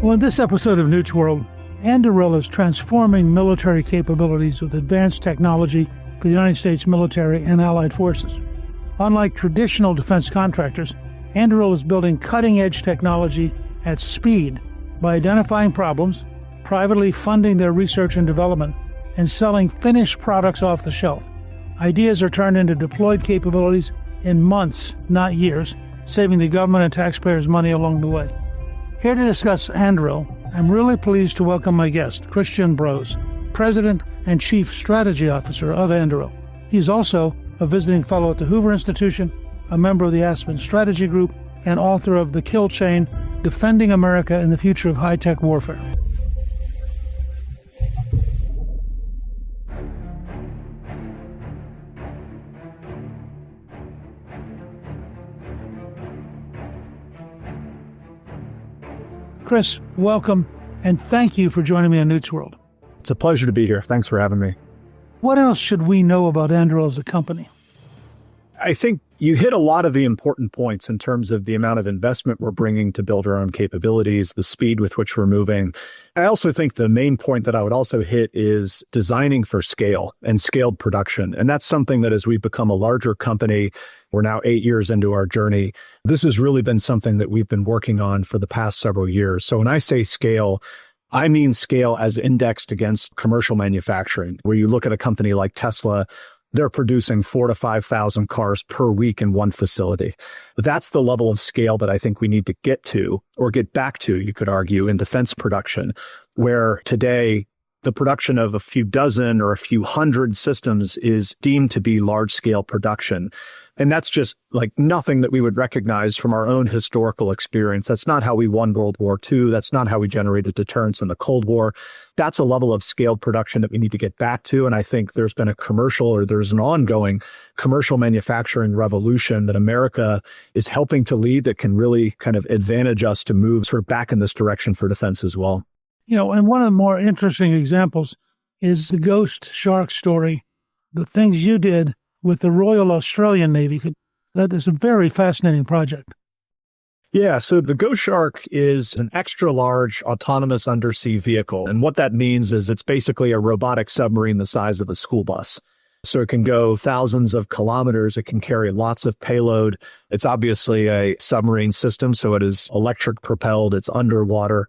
Well, in this episode of Newt's World, Anduril is transforming military capabilities with advanced technology for the United States military and allied forces. Unlike traditional defense contractors, Anduril is building cutting-edge technology at speed by identifying problems, privately funding their research and development, and selling finished products off the shelf. Ideas are turned into deployed capabilities in months, not years, saving the government and taxpayers money along the way. Here to discuss Anduril, I'm really pleased to welcome my guest, Chris Brose, President and Chief Strategy Officer of Anduril. He's also a visiting fellow at the Hoover Institution, a member of the Aspen Strategy Group, and author of The Kill Chain, Defending America in the Future of High-Tech Warfare. Chris, welcome, and thank you for joining me on Newt's World. It's a pleasure to be here. Thanks for having me. What else should we know about Anduril as a company? I think you hit a lot of the important points in terms of the amount of investment we're bringing to build our own capabilities, the speed with which we're moving. I also think the main point that I would also hit is designing for scale and scaled production. And that's something that as we've become a larger company, we're now 8 years into our journey. This has really been something that we've been working on for the past several years. So when I say scale, I mean scale as indexed against commercial manufacturing, where you look at a company like Tesla, they're producing 4,000 to 5,000 cars per week in one facility. That's the level of scale that I think we need to get to, or get back to, you could argue, in defense production, where today the production of a few dozen or a few hundred systems is deemed to be large-scale production. And that's just like nothing that we would recognize from our own historical experience. That's not how we won World War II. That's not how we generated deterrence in the Cold War. That's a level of scaled production that we need to get back to. And I think there's been there's an ongoing commercial manufacturing revolution that America is helping to lead that can really kind of advantage us to move sort of back in this direction for defense as well. You know, and one of the more interesting examples is the Ghost Shark story, the things you did with the Royal Australian Navy. That is a very fascinating project. Yeah, so the Ghost Shark is an extra large autonomous undersea vehicle. And what that means is it's basically a robotic submarine the size of a school bus. So it can go thousands of kilometers. It can carry lots of payload. It's obviously a submarine system, so it is electric propelled. It's underwater.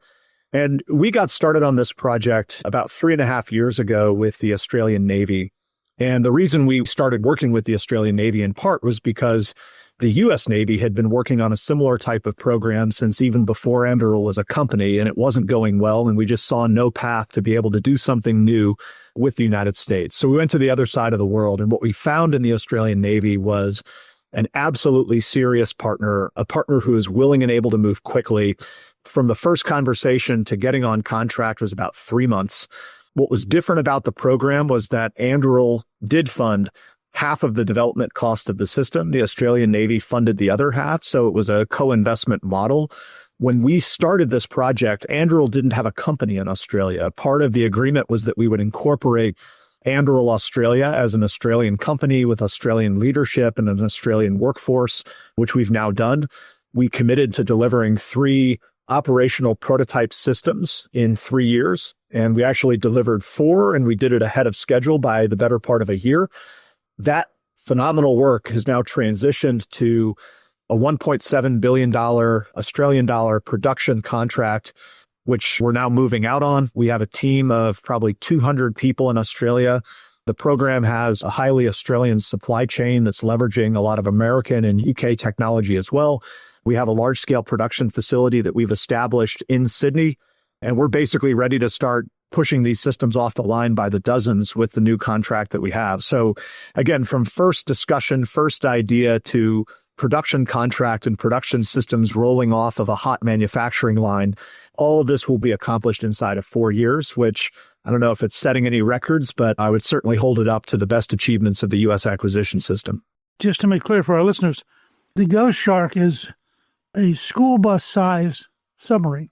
And we got started on this project about 3.5 years ago with the Australian Navy. And the reason we started working with the Australian Navy in part was because the U.S. Navy had been working on a similar type of program since even before Anduril was a company, and it wasn't going well. And we just saw no path to be able to do something new with the United States. So we went to the other side of the world. And what we found in the Australian Navy was an absolutely serious partner, a partner who is willing and able to move quickly. From the first conversation to getting on contract was about 3 months. What was different about the program was that Anduril did fund half of the development cost of the system. The Australian Navy funded the other half, so it was a co-investment model. When we started this project, Anduril didn't have a company in Australia. Part of the agreement was that we would incorporate Anduril Australia as an Australian company with Australian leadership and an Australian workforce, which we've now done. We committed to delivering 3 operational prototype systems in 3 years. And we actually delivered 4, and we did it ahead of schedule by the better part of a year. That phenomenal work has now transitioned to a $1.7 billion Australian dollar production contract, which we're now moving out on. We have a team of probably 200 people in Australia. The program has a highly Australian supply chain that's leveraging a lot of American and UK technology as well. We have a large-scale production facility that we've established in Sydney, and we're basically ready to start pushing these systems off the line by the dozens with the new contract that we have. So again, from first discussion, first idea to production contract and production systems rolling off of a hot manufacturing line, all of this will be accomplished inside of 4 years, which I don't know if it's setting any records, but I would certainly hold it up to the best achievements of the U.S. acquisition system. Just to make clear for our listeners, the Ghost Shark is a school bus size submarine.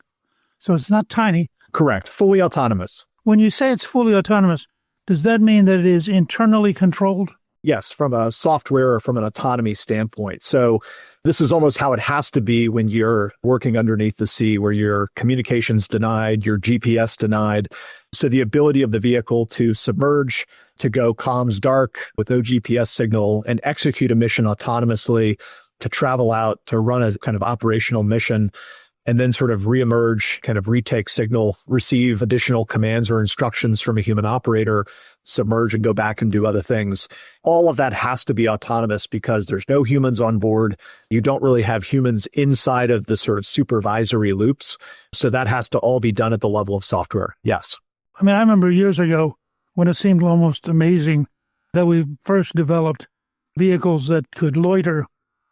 So it's not tiny. Correct. Fully autonomous. When you say it's fully autonomous, does that mean that it is internally controlled? Yes, from a software or from an autonomy standpoint. So this is almost how it has to be when you're working underneath the sea, where your communications denied, your GPS denied. So the ability of the vehicle to submerge, to go comms dark with no GPS signal and execute a mission autonomously, to travel out, to run a kind of operational mission, and then sort of reemerge, kind of retake signal, receive additional commands or instructions from a human operator, submerge and go back and do other things. All of that has to be autonomous because there's no humans on board. You don't really have humans inside of the sort of supervisory loops. So that has to all be done at the level of software. Yes. I mean, I remember years ago when it seemed almost amazing that we first developed vehicles that could loiter.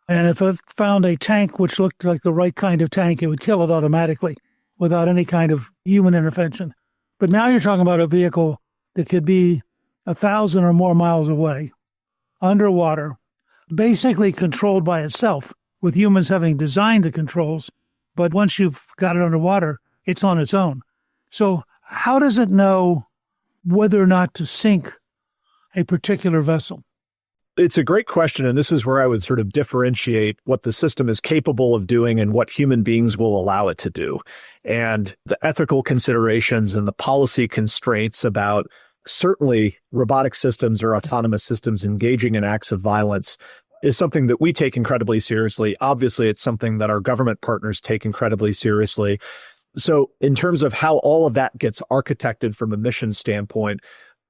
And if it found a tank which looked like the right kind of tank, it would kill it automatically without any kind of human intervention. But now you're talking about a vehicle that could be 1,000 or more miles away, underwater, basically controlled by itself, with humans having designed the controls. But once you've got it underwater, it's on its own. So how does it know whether or not to sink a particular vessel? It's a great question, and this is where I would sort of differentiate what the system is capable of doing and what human beings will allow it to do. And the ethical considerations and the policy constraints about certainly robotic systems or autonomous systems engaging in acts of violence is something that we take incredibly seriously. Obviously, it's something that our government partners take incredibly seriously. So in terms of how all of that gets architected from a mission standpoint,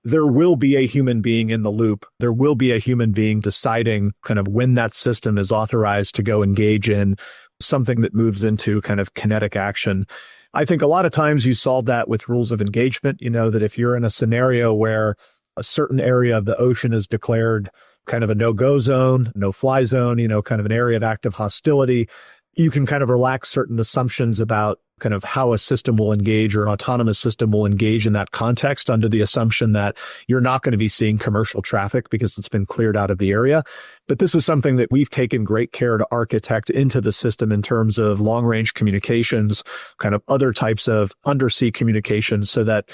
there will be a human being in the loop. There will be a human being deciding kind of when that system is authorized to go engage in something that moves into kind of kinetic action. I think a lot of times you solve that with rules of engagement, that if you're in a scenario where a certain area of the ocean is declared kind of a no-go zone, no-fly zone, kind of an area of active hostility, you can kind of relax certain assumptions about kind of how a system will engage or an autonomous system will engage in that context under the assumption that you're not going to be seeing commercial traffic because it's been cleared out of the area. But this is something that we've taken great care to architect into the system in terms of long-range communications, kind of other types of undersea communications, so that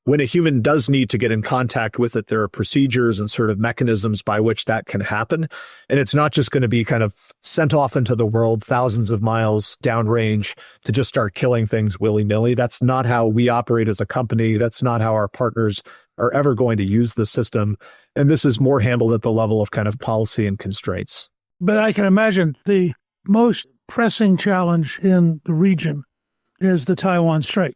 when a human does need to get in contact with it, there are procedures and sort of mechanisms by which that can happen. And it's not just going to be kind of sent off into the world thousands of miles downrange to just start killing things willy-nilly. That's not how we operate as a company. That's not how our partners are ever going to use the system. And this is more handled at the level of kind of policy and constraints. But I can imagine the most pressing challenge in the region is the Taiwan Strait.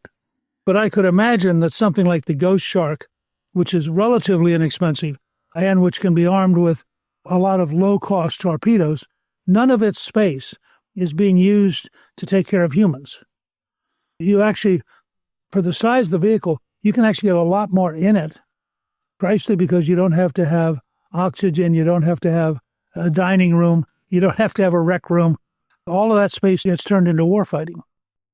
But I could imagine that something like the Ghost Shark, which is relatively inexpensive and which can be armed with a lot of low-cost torpedoes, none of its space is being used to take care of humans. You actually, for the size of the vehicle, you can actually get a lot more in it, precisely because you don't have to have oxygen, you don't have to have a dining room, you don't have to have a rec room. All of that space gets turned into warfighting.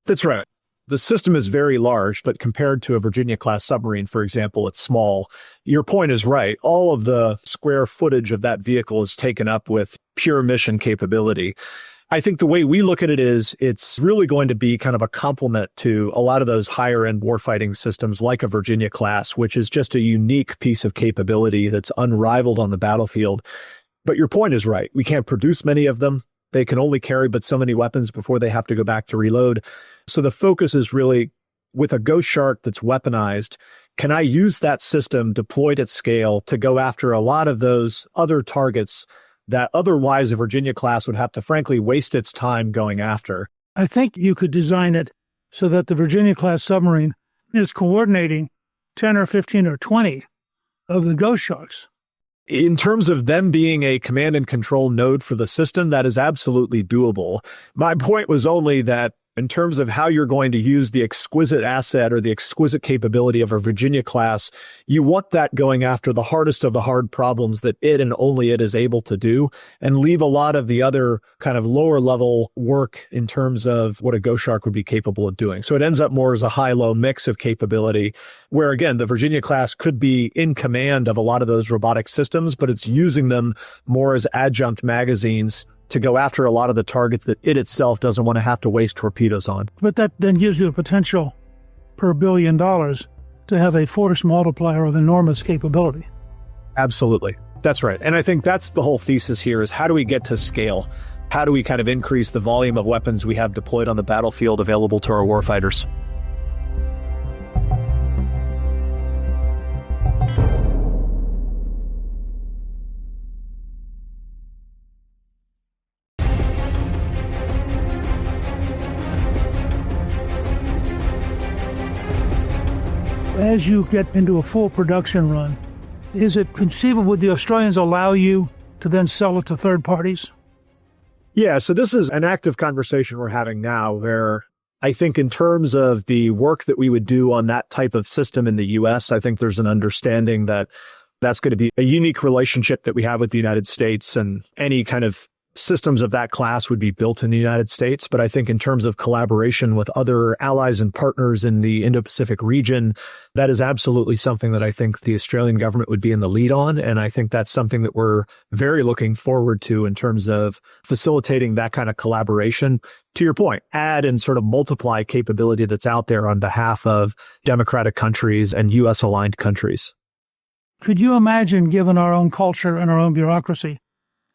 That's right. The system is very large, but compared to a Virginia-class submarine, for example, it's small. Your point is right. All of the square footage of that vehicle is taken up with pure mission capability. I think the way we look at it is it's really going to be kind of a complement to a lot of those higher-end warfighting systems like a Virginia-class, which is just a unique piece of capability that's unrivaled on the battlefield. But your point is right. We can't produce many of them. They can only carry but so many weapons before they have to go back to reload. So the focus is really, with a Ghost Shark that's weaponized, can I use that system deployed at scale to go after a lot of those other targets that otherwise a Virginia class would have to frankly waste its time going after? I think you could design it so that the Virginia class submarine is coordinating 10 or 15 or 20 of the Ghost Sharks. In terms of them being a command and control node for the system, that is absolutely doable. My point was only that in terms of how you're going to use the exquisite asset or the exquisite capability of a Virginia class, you want that going after the hardest of the hard problems that it and only it is able to do, and leave a lot of the other kind of lower level work in terms of what a Ghost Shark would be capable of doing. So it ends up more as a high-low mix of capability, where again, the Virginia class could be in command of a lot of those robotic systems, but it's using them more as adjunct magazines to go after a lot of the targets that it itself doesn't want to have to waste torpedoes on. But that then gives you a potential per $1 billion to have a force multiplier of enormous capability. Absolutely. That's right. And I think that's the whole thesis here is how do we get to scale? How do we kind of increase the volume of weapons we have deployed on the battlefield available to our warfighters? As you get into a full production run, is it conceivable, would the Australians allow you to then sell it to third parties? Yeah, so this is an active conversation we're having now where I think in terms of the work that we would do on that type of system in the U.S., I think there's an understanding that that's going to be a unique relationship that we have with the United States, and any kind of systems of that class would be built in the United States. But I think in terms of collaboration with other allies and partners in the Indo-Pacific region, that is absolutely something that I think the Australian government would be in the lead on. And I think that's something that we're very looking forward to in terms of facilitating that kind of collaboration. To your point, add and sort of multiply capability that's out there on behalf of democratic countries and U.S. aligned countries. Could you imagine, given our own culture and our own bureaucracy,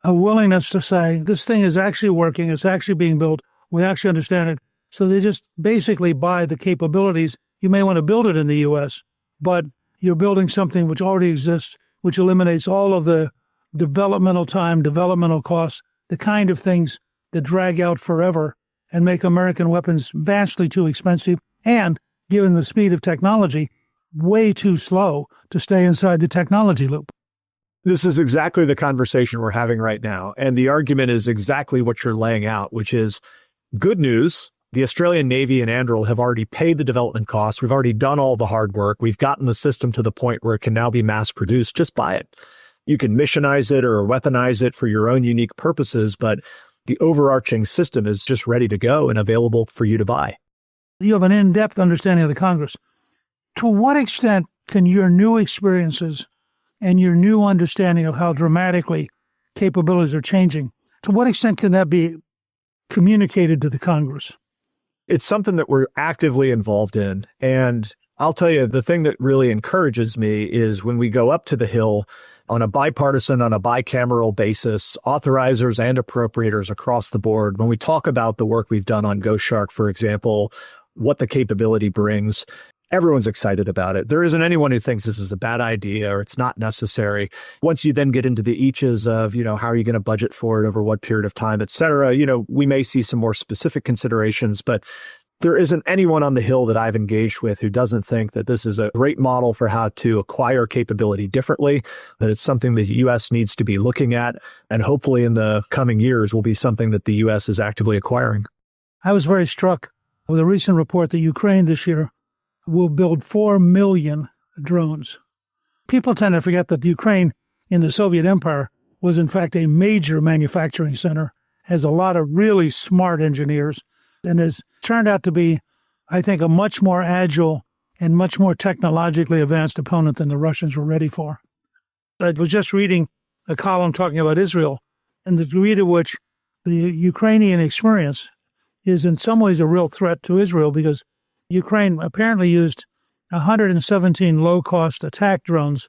a willingness to say, this thing is actually working, it's actually being built, we actually understand it. So they just basically buy the capabilities. You may want to build it in the U.S., but you're building something which already exists, which eliminates all of the developmental time, developmental costs, the kind of things that drag out forever and make American weapons vastly too expensive and, given the speed of technology, way too slow to stay inside the technology loop. This is exactly the conversation we're having right now. And the argument is exactly what you're laying out, which is good news. The Australian Navy and Anduril have already paid the development costs. We've already done all the hard work. We've gotten the system to the point where it can now be mass produced. Just buy it. You can missionize it or weaponize it for your own unique purposes, but the overarching system is just ready to go and available for you to buy. You have an in-depth understanding of the Congress. To what extent can your new experiences and your new understanding of how dramatically capabilities are changing, to what extent can that be communicated to the Congress? It's something that we're actively involved in. And I'll tell you, the thing that really encourages me is when we go up to the Hill on a bipartisan, on a bicameral basis, authorizers and appropriators across the board, when we talk about the work we've done on Ghost Shark, for example, what the capability brings, everyone's excited about it. There isn't anyone who thinks this is a bad idea or it's not necessary. Once you then get into the eaches of, how are you going to budget for it over what period of time, et cetera, we may see some more specific considerations, but there isn't anyone on the Hill that I've engaged with who doesn't think that this is a great model for how to acquire capability differently, that it's something that the U.S. needs to be looking at, and hopefully in the coming years will be something that the U.S. is actively acquiring. I was very struck with a recent report that Ukraine this year will build 4 million drones. People tend to forget that Ukraine in the Soviet Empire was in fact a major manufacturing center, has a lot of really smart engineers, and has turned out to be, I think, a much more agile and much more technologically advanced opponent than the Russians were ready for. I was just reading a column talking about Israel and the degree to which the Ukrainian experience is in some ways a real threat to Israel, because Ukraine apparently used 117 low-cost attack drones,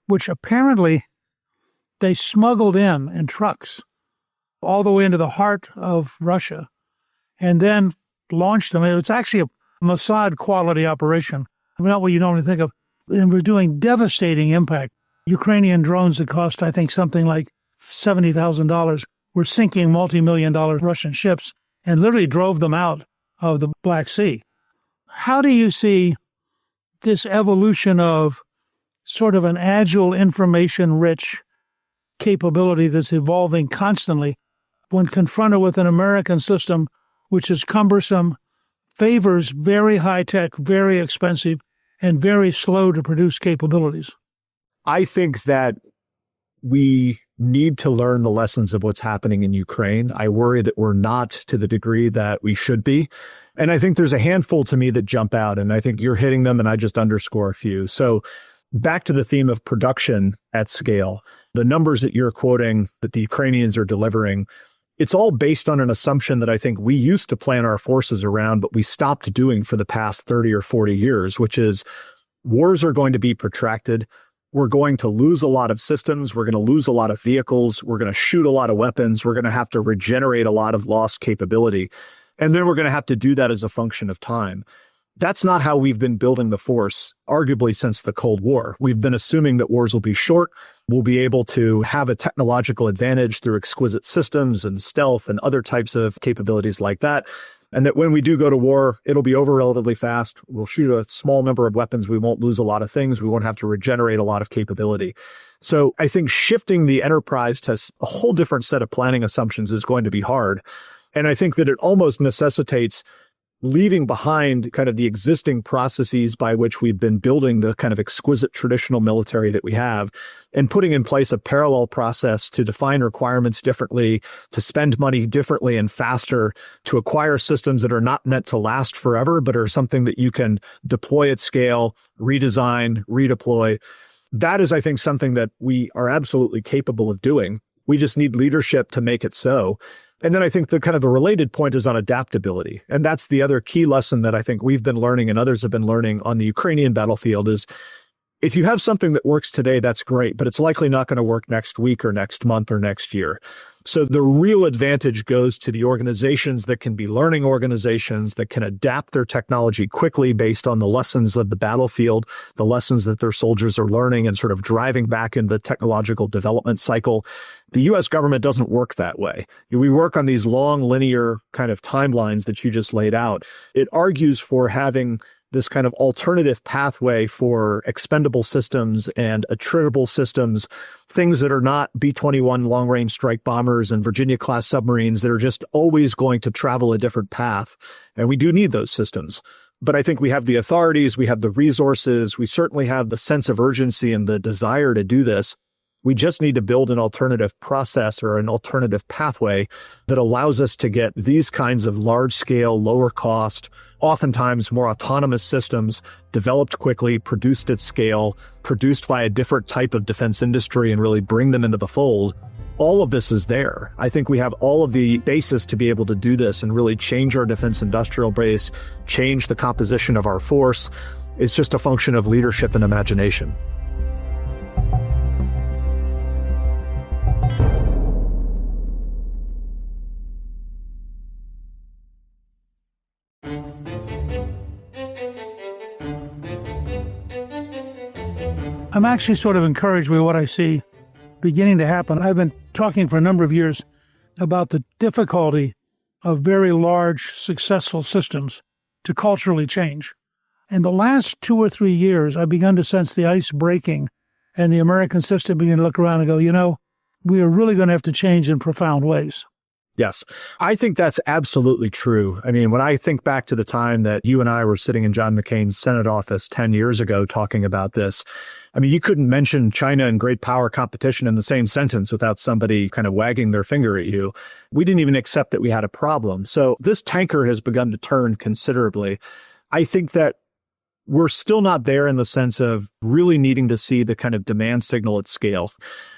which apparently they smuggled in trucks all the way into the heart of Russia and then launched them. It's actually a Mossad-quality operation, not what you normally think of. And we're doing devastating impact. Ukrainian drones that cost, I think, something like $70,000 were sinking multi-million-dollar Russian ships and literally drove them out of the Black Sea. How do you see this evolution of sort of an agile, information-rich capability that's evolving constantly when confronted with an American system which is cumbersome, favors very high-tech, very expensive, and very slow to produce capabilities? I think that we need to learn the lessons of what's happening in Ukraine. I worry that we're not to the degree that we should be. And I think there's a handful to me that jump out, and I think you're hitting them, and I just underscore a few. So back to the theme of production at scale, the numbers that you're quoting that the Ukrainians are delivering, it's all based on an assumption that I think we used to plan our forces around, but we stopped doing for the past 30 or 40 years, which is wars are going to be protracted. we're going to lose a lot of systems. We're going to lose a lot of vehicles. We're going to shoot a lot of weapons. We're going to have to regenerate a lot of lost capability. And then we're going to have to do that as a function of time. That's not how we've been building the force, arguably since the Cold War. We've been assuming that wars will be short. We'll be able to have a technological advantage through exquisite systems and stealth and other types of capabilities like that. And that when we do go to war, it'll be over relatively fast. We'll shoot a small number of weapons. We won't lose a lot of things. We won't have to regenerate a lot of capability. So I think shifting the enterprise to a whole different set of planning assumptions is going to be hard. And I think that it almost necessitates leaving behind kind of the existing processes by which we've been building the kind of exquisite traditional military that we have, and putting in place a parallel process to define requirements differently, to spend money differently and faster, to acquire systems that are not meant to last forever, but are something that you can deploy at scale, redesign, redeploy. That is, I think, something that we are absolutely capable of doing. We just need leadership to make it so. And then I think the kind of the related point is on adaptability. And that's the other key lesson that I think we've been learning and others have been learning on the Ukrainian battlefield is if you have something that works today, that's great, but it's likely not going to work next week or next month or next year. So the real advantage goes to the organizations that can be learning organizations that can adapt their technology quickly based on the lessons of the battlefield, the lessons that their soldiers are learning and sort of driving back in the technological development cycle. The U.S. government doesn't work that way. We work on these long linear kind of timelines that you just laid out. It argues for having this kind of alternative pathway for expendable systems and attritable systems, things that are not B-21 long-range strike bombers and Virginia-class submarines that are just always going to travel a different path. And we do need those systems. But I think we have the authorities, we have the resources, we certainly have the sense of urgency and the desire to do this. We just need to build an alternative process or an alternative pathway that allows us to get these kinds of large-scale, lower-cost, oftentimes more autonomous systems developed quickly, produced at scale, produced by a different type of defense industry, and really bring them into the fold. All of this is there. I think we have all of the basis to be able to do this and really change our defense industrial base, change the composition of our force. It's just a function of leadership and imagination. I'm actually sort of encouraged by what I see beginning to happen. I've been talking for a number of years about the difficulty of very large, successful systems to culturally change. In the last 2 or 3 years, I've begun to sense the ice breaking and the American system beginning to look around and go, we are really going to have to change in profound ways. Yes, I think that's absolutely true. I mean, when I think back to the time that you and I were sitting in John McCain's Senate office 10 years ago talking about this, I mean, you couldn't mention China and great power competition in the same sentence without somebody kind of wagging their finger at you. We didn't even accept that we had a problem. So this tanker has begun to turn considerably. I think that we're still not there in the sense of really needing to see the kind of demand signal at scale.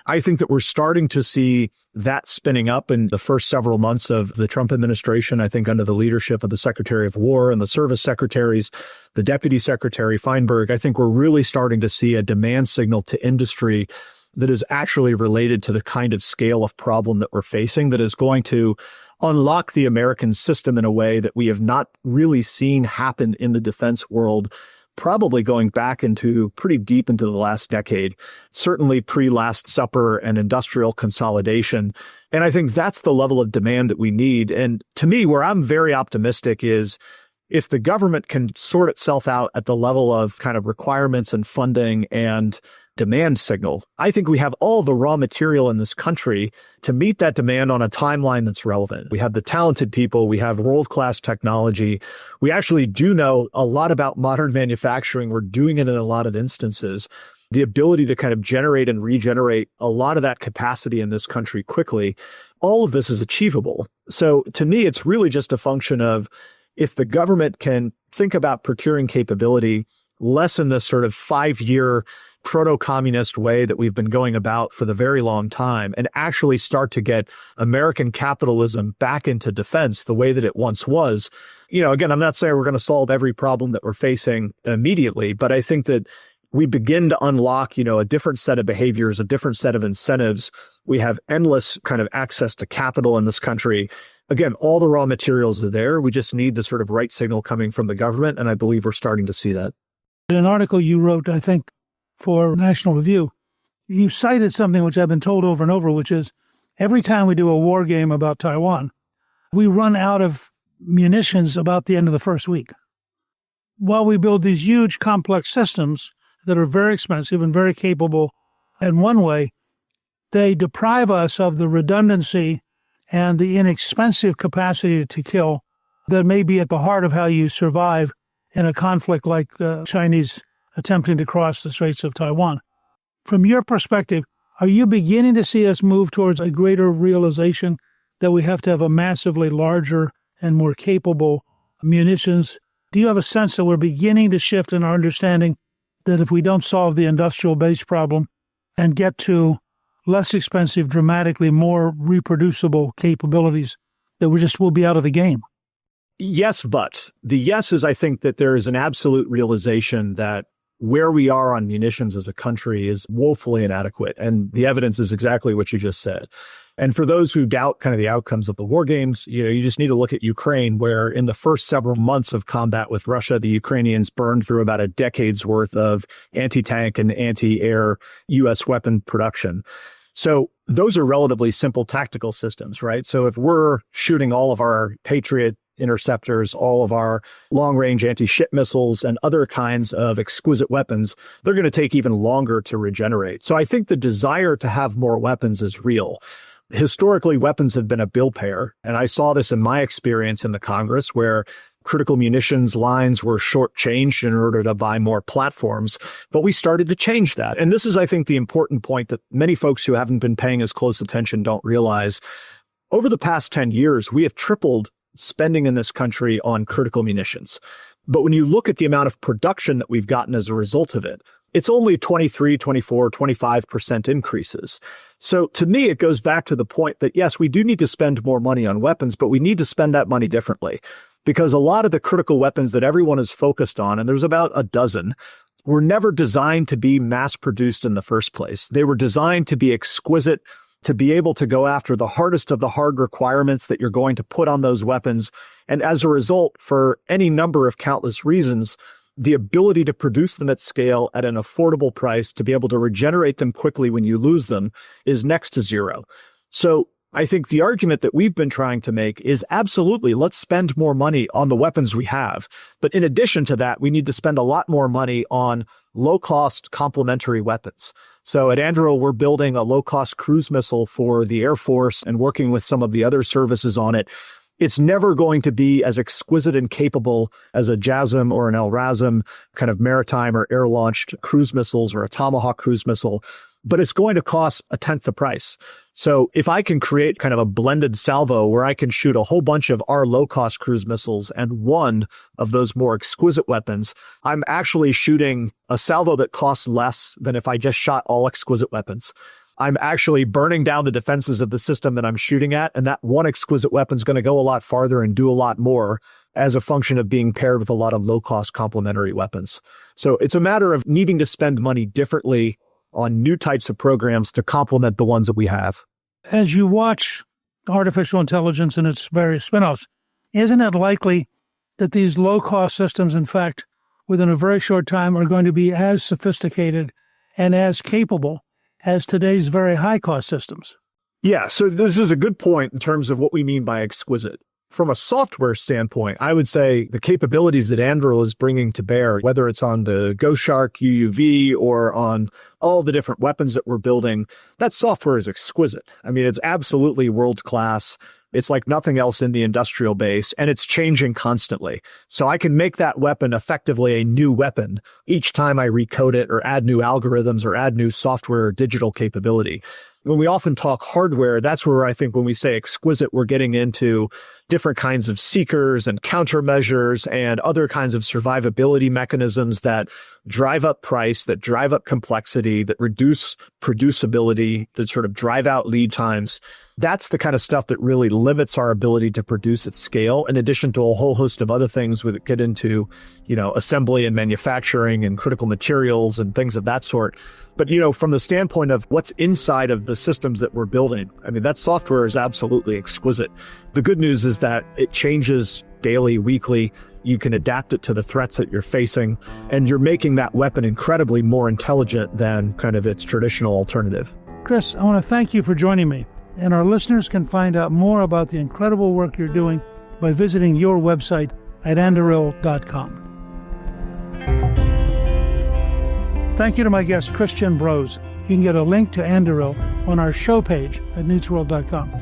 I think that we're starting to see that spinning up in the first several months of the Trump administration, I think under the leadership of the Secretary of War and the service secretaries, the Deputy Secretary Feinberg. I think we're really starting to see a demand signal to industry that is actually related to the kind of scale of problem that we're facing that is going to unlock the American system in a way that we have not really seen happen in the defense world, probably going back into pretty deep into the last decade, certainly pre-Last Supper and industrial consolidation. And I think that's the level of demand that we need. And to me, where I'm very optimistic is if the government can sort itself out at the level of kind of requirements and funding and demand signal, I think we have all the raw material in this country to meet that demand on a timeline that's relevant. We have the talented people, we have world-class technology. We actually do know a lot about modern manufacturing. We're doing it in a lot of instances. The ability to kind of generate and regenerate a lot of that capacity in this country quickly, all of this is achievable. So to me, it's really just a function of if the government can think about procuring capability less in this sort of 5-year proto-communist way that we've been going about for the very long time and actually start to get American capitalism back into defense the way that it once was. Again, I'm not saying we're going to solve every problem that we're facing immediately, but I think that we begin to unlock, a different set of behaviors, a different set of incentives. We have endless kind of access to capital in this country. Again, all the raw materials are there. We just need the sort of right signal coming from the government, and I believe we're starting to see that. In an article you wrote, I think, for National Review, you cited something which I've been told over and over, which is every time we do a war game about Taiwan, we run out of munitions about the end of the first week. While we build these huge complex systems that are very expensive and very capable in one way, they deprive us of the redundancy and the inexpensive capacity to kill that may be at the heart of how you survive in a conflict like Chinese attempting to cross the Straits of Taiwan. From your perspective, are you beginning to see us move towards a greater realization that we have to have a massively larger and more capable munitions? Do you have a sense that we're beginning to shift in our understanding that if we don't solve the industrial base problem and get to less expensive, dramatically more reproducible capabilities, that we'll be out of the game? Yes, but the yes is I think that there is an absolute realization that where we are on munitions as a country is woefully inadequate. And the evidence is exactly what you just said. And for those who doubt kind of the outcomes of the war games, you just need to look at Ukraine, where in the first several months of combat with Russia, the Ukrainians burned through about a decade's worth of anti-tank and anti-air U.S. weapon production. So those are relatively simple tactical systems, right? So if we're shooting all of our Patriot interceptors, all of our long-range anti-ship missiles, and other kinds of exquisite weapons, they're going to take even longer to regenerate. So I think the desire to have more weapons is real. Historically, weapons have been a bill payer, and I saw this in my experience in the Congress, where critical munitions lines were shortchanged in order to buy more platforms, but we started to change that. And this is, I think, the important point that many folks who haven't been paying as close attention don't realize. Over the past 10 years, we have tripled spending in this country on critical munitions. But when you look at the amount of production that we've gotten as a result of it, it's only 23, 24, 25% increases. So to me, it goes back to the point that, yes, we do need to spend more money on weapons, but we need to spend that money differently. Because a lot of the critical weapons that everyone is focused on, and there's about a dozen, were never designed to be mass produced in the first place. They were designed to be exquisite, to be able to go after the hardest of the hard requirements that you're going to put on those weapons. And as a result, for any number of countless reasons, the ability to produce them at scale at an affordable price, to be able to regenerate them quickly when you lose them, is next to zero. So I think the argument that we've been trying to make is absolutely, let's spend more money on the weapons we have. But in addition to that, we need to spend a lot more money on low-cost complementary weapons. So at Anduril, we're building a low-cost cruise missile for the Air Force and working with some of the other services on it. It's never going to be as exquisite and capable as a JASSM or an LRASM, kind of maritime or air-launched cruise missiles or a Tomahawk cruise missile, but it's going to cost a tenth the price. So if I can create kind of a blended salvo where I can shoot a whole bunch of our low-cost cruise missiles and one of those more exquisite weapons, I'm actually shooting a salvo that costs less than if I just shot all exquisite weapons. I'm actually burning down the defenses of the system that I'm shooting at, and that one exquisite weapon is going to go a lot farther and do a lot more as a function of being paired with a lot of low-cost complementary weapons. So it's a matter of needing to spend money differently on new types of programs to complement the ones that we have. As you watch artificial intelligence and its various spin-offs, isn't it likely that these low-cost systems, in fact, within a very short time, are going to be as sophisticated and as capable as today's very high-cost systems? Yeah, so this is a good point in terms of what we mean by exquisite. From a software standpoint, I would say the capabilities that Anduril is bringing to bear, whether it's on the Goshark UUV or on all the different weapons that we're building, that software is exquisite. I mean, it's absolutely world-class. It's like nothing else in the industrial base, and it's changing constantly. So I can make that weapon effectively a new weapon each time I recode it or add new algorithms or add new software or digital capability. When we often talk hardware, that's where I think when we say exquisite, we're getting into different kinds of seekers and countermeasures and other kinds of survivability mechanisms that drive up price, that drive up complexity, that reduce producibility, that sort of drive out lead times. That's the kind of stuff that really limits our ability to produce at scale, in addition to a whole host of other things that get into, assembly and manufacturing and critical materials and things of that sort. But, from the standpoint of what's inside of the systems that we're building, I mean, that software is absolutely exquisite. The good news is that it changes daily, weekly. You can adapt it to the threats that you're facing, and you're making that weapon incredibly more intelligent than kind of its traditional alternative. Chris, I want to thank you for joining me. And our listeners can find out more about the incredible work you're doing by visiting your website at Anduril.com. Thank you to my guest, Chris Brose. You can get a link to Anduril on our show page at newtsworld.com.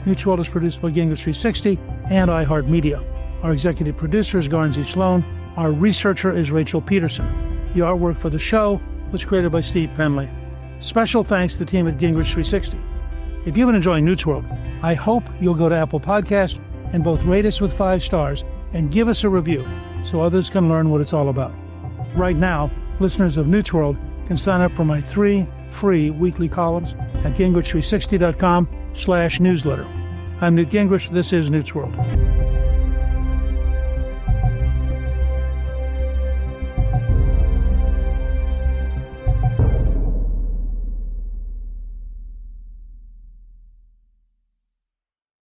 Newt's World is produced by Gingrich 360 and iHeartMedia. Our executive producer is Garnsey Sloan. Our researcher is Rachel Peterson. The artwork for the show was created by Steve Penley. Special thanks to the team at Gingrich 360. If you've been enjoying Newt's World, I hope you'll go to Apple Podcasts and both rate us with 5 stars and give us a review so others can learn what it's all about. Right now, listeners of Newt's World can sign up for my 3 free weekly columns at gingrich360.com/newsletter. I'm Newt Gingrich. This is Newt's World.